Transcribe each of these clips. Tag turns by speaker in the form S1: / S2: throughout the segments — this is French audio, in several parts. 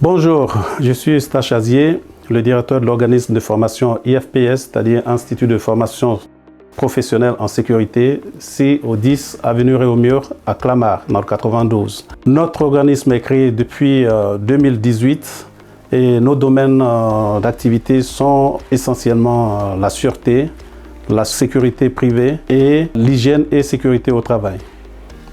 S1: Bonjour, je suis Eustache Azier, le directeur de l'organisme de formation IFPS, c'est-à-dire Institut de formation professionnelle en sécurité, c'est au 10 avenue Réaumur à Clamart, dans le 92. Notre organisme est créé depuis 2018 et nos domaines d'activité sont essentiellement la sûreté, la sécurité privée et l'hygiène et sécurité au travail.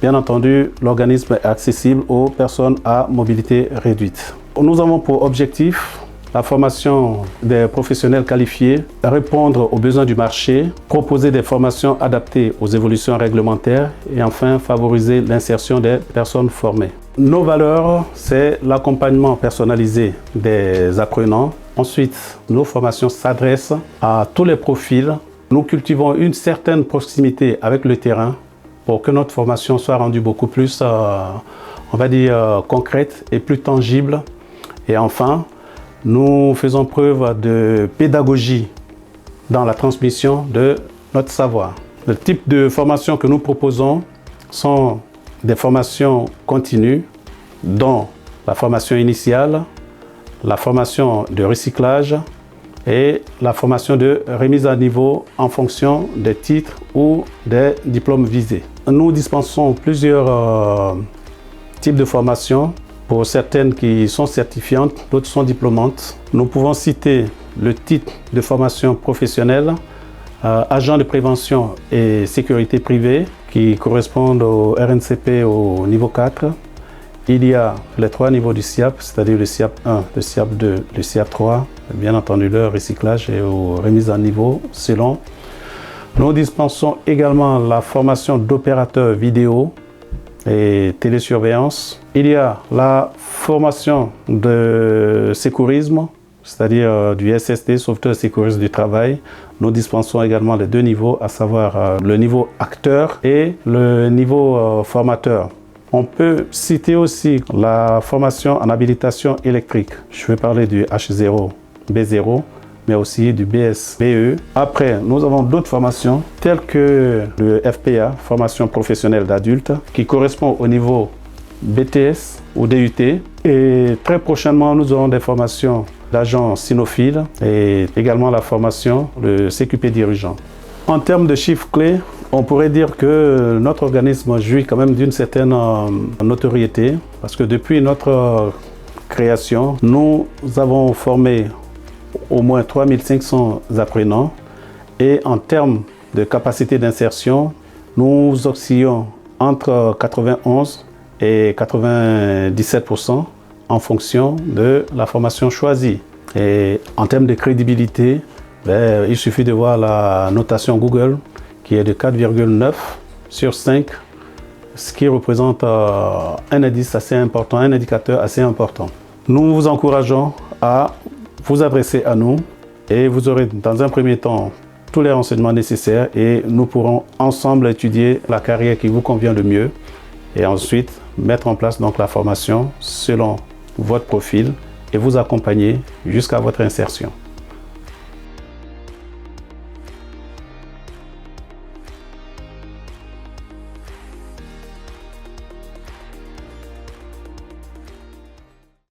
S1: Bien entendu, l'organisme est accessible aux personnes à mobilité réduite. Nous avons pour objectif la formation des professionnels qualifiés, répondre aux besoins du marché, proposer des formations adaptées aux évolutions réglementaires et enfin favoriser l'insertion des personnes formées. Nos valeurs, c'est l'accompagnement personnalisé des apprenants. Ensuite, nos formations s'adressent à tous les profils. Nous cultivons une certaine proximité avec le terrain pour que notre formation soit rendue beaucoup plus, concrète et plus tangible. Et enfin, nous faisons preuve de pédagogie dans la transmission de notre savoir. Le type de formation que nous proposons sont des formations continues, dont la formation initiale, la formation de recyclage et la formation de remise à niveau en fonction des titres ou des diplômes visés. Nous dispensons plusieurs types de formations. Pour certaines qui sont certifiantes, d'autres sont diplômantes. Nous pouvons citer le titre de formation professionnelle, agent de prévention et sécurité privée, qui correspondent au RNCP au niveau 4. Il y a les 3 niveaux du SIAP, c'est-à-dire le SIAP 1, le SIAP 2, le SIAP 3, bien entendu le recyclage et aux remises à niveau selon. Nous dispensons également la formation d'opérateur vidéo et télésurveillance. Il y a la formation de sécurisme, c'est-à-dire du SST, sauveteur sécuriste du travail. Nous dispensons également les 2 niveaux, à savoir le niveau acteur et le niveau formateur. On peut citer aussi la formation en habilitation électrique. Je vais parler du H0, B0, mais aussi du BSBE. Après, nous avons d'autres formations telles que le FPA, formation professionnelle d'adultes, qui correspond au niveau BTS ou DUT. Et très prochainement, nous aurons des formations d'agents cynophiles et également la formation de CQP dirigeant. En termes de chiffres clés, on pourrait dire que notre organisme jouit quand même d'une certaine notoriété parce que depuis notre création, nous avons formé au moins 3500 apprenants et en termes de capacité d'insertion, nous oscillons entre 91 et 97% en fonction de la formation choisie. Et en termes de crédibilité, il suffit de voir la notation Google qui est de 4,9 sur 5, ce qui représente un indice assez important, un indicateur assez important. Nous vous encourageons à vous adresser à nous et vous aurez dans un premier temps tous les renseignements nécessaires et nous pourrons ensemble étudier la carrière qui vous convient le mieux et ensuite mettre en place donc la formation selon votre profil et vous accompagner jusqu'à votre insertion.